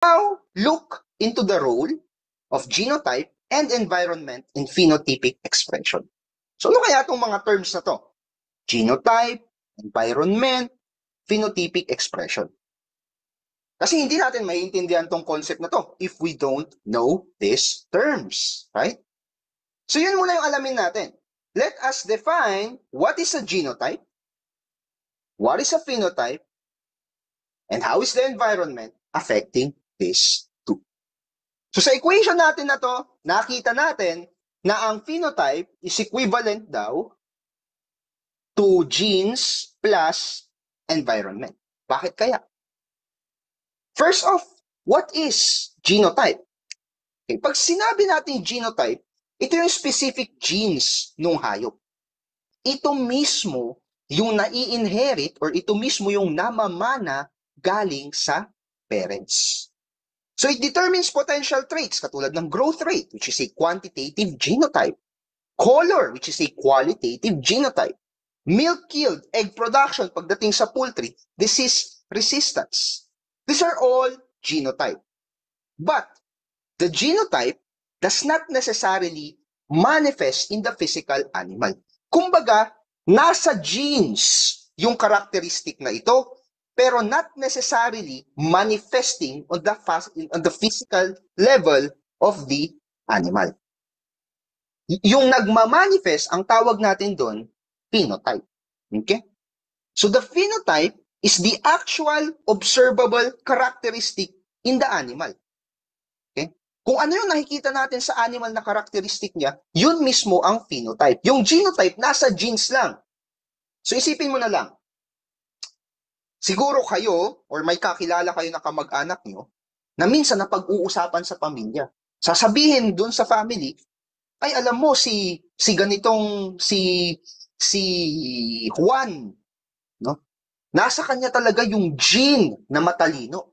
Now, look into the role of genotype and environment in phenotypic expression. So ano kaya itong mga terms na to? Genotype, environment, phenotypic expression. Kasi hindi natin maiintindihan tong concept na to if we don't know these terms, right? So yun muna yung alamin natin. Let us define what is a genotype, what is a phenotype, and how is the environment affecting these two. So sa equation natin na to, nakita natin na ang phenotype is equivalent daw to genes plus environment. Bakit kaya? First off, what is genotype? Okay, pag sinabi natin genotype, ito yung specific genes ng hayop. Ito mismo yung nai-inherit or ito mismo yung namamana galing sa parents. So it determines potential traits katulad ng growth rate, which is a quantitative genotype. Color, which is a qualitative genotype. Milk yield, egg production pagdating sa poultry, disease resistance. These are all genotype. But the genotype does not necessarily manifest in the physical animal. Kumbaga, nasa genes yung characteristic na ito, pero not necessarily manifesting on the physical level of the animal. Yung nagmamanifest, ang tawag natin doon, phenotype. Okay? So the phenotype is the actual observable characteristic in the animal. Okay? Kung ano yung nakikita natin sa animal na characteristic niya, yun mismo ang phenotype. Yung genotype, nasa genes lang. So isipin mo na lang, siguro kayo or may kakilala kayo na kamag-anak nyo na minsan na pag-uusapan sa pamilya. Sasabihin dun sa family, ay alam mo si ganitong si Juan, no? Nasa kanya talaga yung gene na matalino.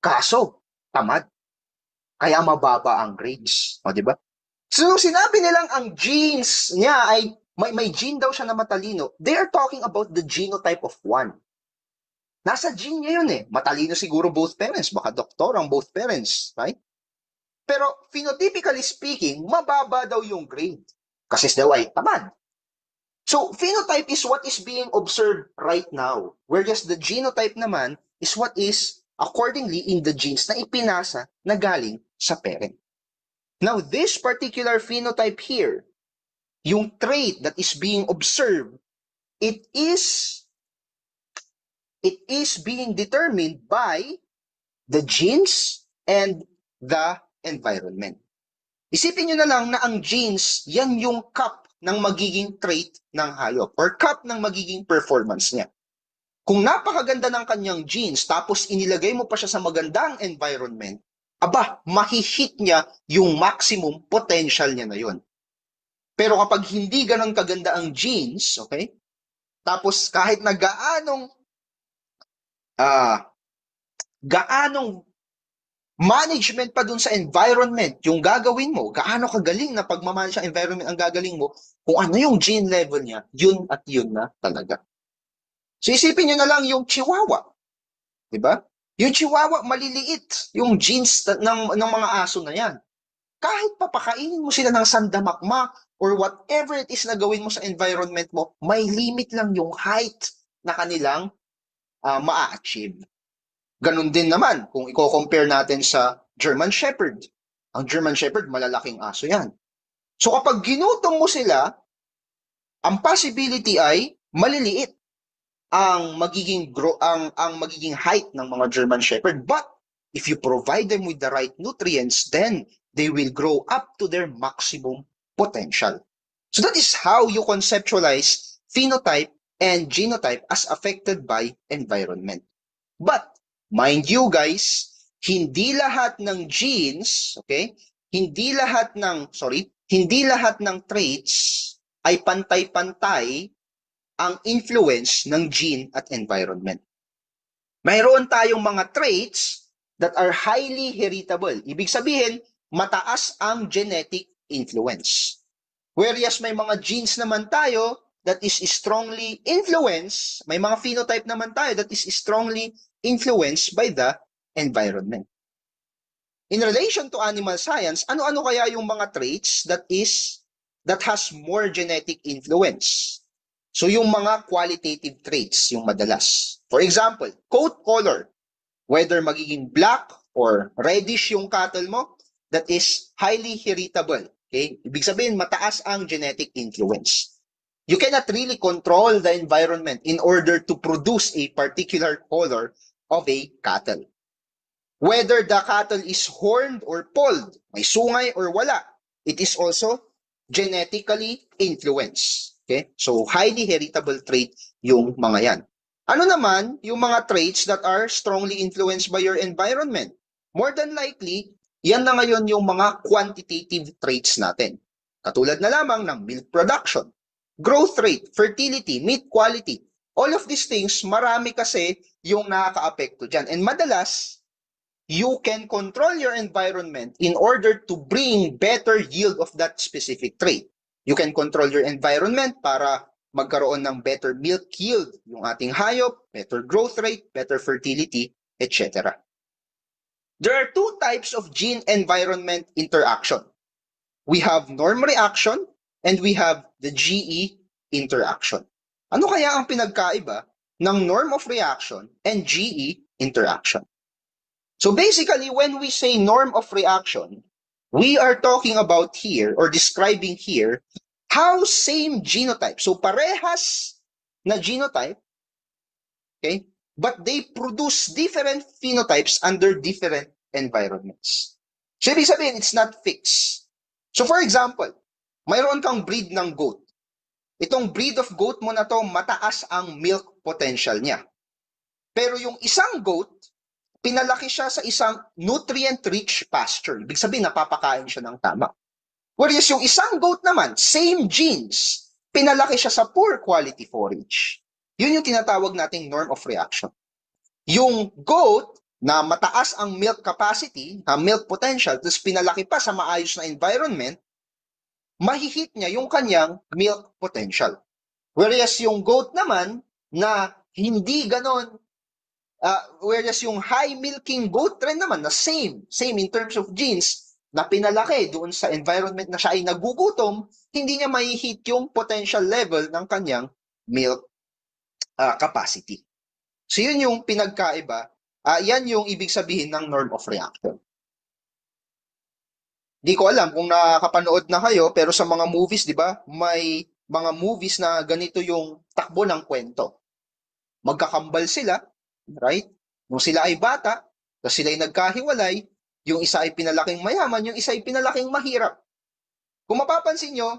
Kaso tamad. Kaya mababa ang grades, o di ba? So nung sinabi nilang ang genes niya ay may gene daw siya na matalino, they are talking about the genotype of Juan. Nasa gene niya yun eh. Matalino siguro both parents, baka doktor ang both parents, right? Pero phenotypically speaking, mababa daw yung grade. Kasi daw ay tamad. So phenotype is what is being observed right now. Whereas the genotype naman is what is accordingly in the genes na ipinasa na galing sa parent. Now this particular phenotype here, yung trait that is being observed, it is being determined by the genes and the environment. Isipin nyo na lang na ang genes, yan yung cup ng magiging trait ng hayop or cup ng magiging performance niya. Kung napakaganda ng kanyang genes tapos inilagay mo pa siya sa magandang environment, aba, mahihit niya yung maximum potential niya na yun. Pero kapag hindi ganon kaganda ang genes, okay, tapos kahit na gaanong management pa dun sa environment, yung gagawin mo, gaano kagaling na pagmamanage ang environment ang gagaling mo, kung ano yung gene level niya, yun at yun na talaga. So isipin nyo na lang yung chihuahua. Diba? Yung chihuahua, maliliit yung genes ng mga aso na yan. Kahit papakainin mo sila ng sandamakmak or whatever it is na gawin mo sa environment mo, may limit lang yung height na kanilang ma-achieve. Ganun din naman kung i-compare natin sa German Shepherd. Ang German Shepherd, malalaking aso yan. So kapag ginutom mo sila, ang possibility ay maliliit ang magiging height ng mga German Shepherd. But if you provide them with the right nutrients, then they will grow up to their maximum potential. So that is how you conceptualize phenotype and genotype as affected by environment. But mind you guys, hindi lahat ng genes, okay? Hindi lahat ng traits ay pantay-pantay ang influence ng gene at environment. Mayroon tayong mga traits that are highly heritable. Ibig sabihin, mataas ang genetic influence. Whereas may mga genes naman tayo that is strongly influenced, may mga phenotype naman tayo that is strongly influenced by the environment. In relation to animal science, ano-ano kaya yung mga traits that has more genetic influence? So yung mga qualitative traits, yung madalas. For example, coat color, whether magiging black or reddish yung cattle mo, that is highly heritable. Okay? Ibig sabihin, mataas ang genetic influence. You cannot really control the environment in order to produce a particular color of a cattle. Whether the cattle is horned or polled, may sungay or wala, it is also genetically influenced. Okay? So, highly heritable trait yung mga yan. Ano naman yung mga traits that are strongly influenced by your environment? More than likely, yan na ngayon yung mga quantitative traits natin. Katulad na lamang ng milk production, growth rate, fertility, meat quality. All of these things, marami kasi yung nakaka-apekto dyan. And madalas, you can control your environment in order to bring better yield of that specific trait. You can control your environment para magkaroon ng better milk yield yung ating hayop, better growth rate, better fertility, etc. There are two types of gene-environment interaction. We have norm reaction and we have the GE interaction. Ano kaya ang pinagkaiba ng norm of reaction and GE interaction? So basically, when we say norm of reaction, we are talking about here or describing here how same genotype, so parehas na genotype, okay, but they produce different phenotypes under different environments. So ibig sabihin, it's not fixed. So for example, mayroon kang breed ng goat. Itong breed of goat mo na to, mataas ang milk potential niya. Pero yung isang goat, pinalaki siya sa isang nutrient-rich pasture. Ibig sabihin, napapakain siya ng tama. Whereas yung isang goat naman, same genes, pinalaki siya sa poor quality forage. Yun yung tinatawag nating norm of reaction. Yung goat na mataas ang milk capacity, ang milk potential, tapos pinalaki pa sa maayos na environment, mahihit niya yung kanyang milk potential. Whereas yung goat naman na hindi ganon, whereas yung high milking goat trend naman na same in terms of genes, na pinalaki doon sa environment na siya ay nagugutom, hindi niya mahihit yung potential level ng kanyang milk capacity. So yun yung pinagkaiba. Yan yung ibig sabihin ng norm of reaction. Di ko alam kung nakakapanood na kayo, pero sa mga movies, di ba, may mga movies na ganito yung takbo ng kwento. Magkakambal sila, right? Nung sila ay bata, tapos sila ay nagkahiwalay, yung isa ay pinalaking mayaman, yung isa ay pinalaking mahirap. Kung mapapansin nyo,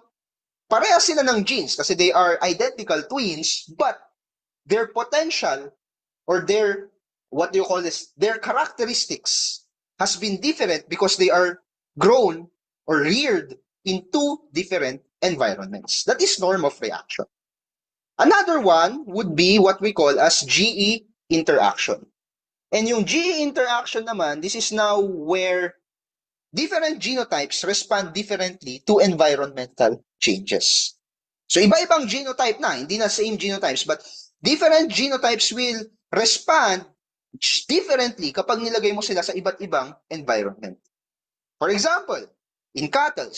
parehas sila ng genes kasi they are identical twins, but their potential or their, what do you call this, their characteristics has been different because they are grown or reared in two different environments. That is norm of reaction. Another one would be what we call as GE interaction. And yung GE interaction naman, this is now where different genotypes respond differently to environmental changes. So iba-ibang genotype na, hindi na same genotypes, but different genotypes will respond differently kapag nilagay mo sila sa iba't ibang environment. For example, in cattle,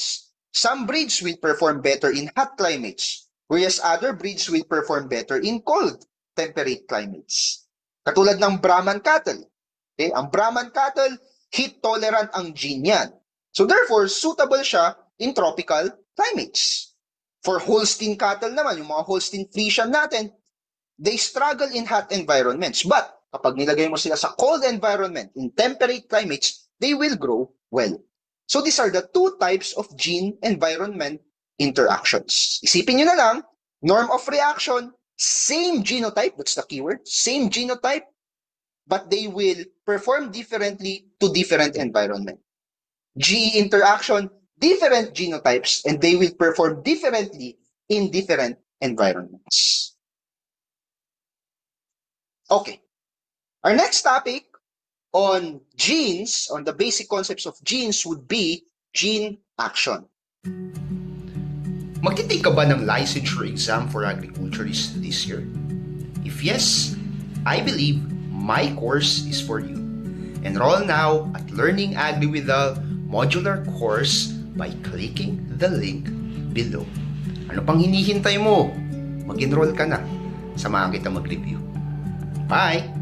some breeds will perform better in hot climates, whereas other breeds will perform better in cold, temperate climates. Katulad ng Brahman cattle. Okay? Ang Brahman cattle, heat tolerant ang gene yan. So therefore, suitable siya in tropical climates. For Holstein cattle naman, yung mga Holstein Friesian natin, they struggle in hot environments. But kapag nilagay mo sila sa cold environment, in temperate climates, they will grow well. So these are the two types of gene-environment interactions. Isipin nyo na lang, norm of reaction, same genotype, that's the keyword, same genotype, but they will perform differently to different environment. GE interaction, different genotypes, and they will perform differently in different environments. Okay. Our next topic on genes, on the basic concepts of genes, would be gene action. Magtitake ka ba ng licensure exam for agriculturists this year? If yes, I believe my course is for you. Enroll now at Learning Agri with a modular course by clicking the link below. Ano pang hinihintay mo? Mag-enroll ka na. Samahan kita mag-review. Bye!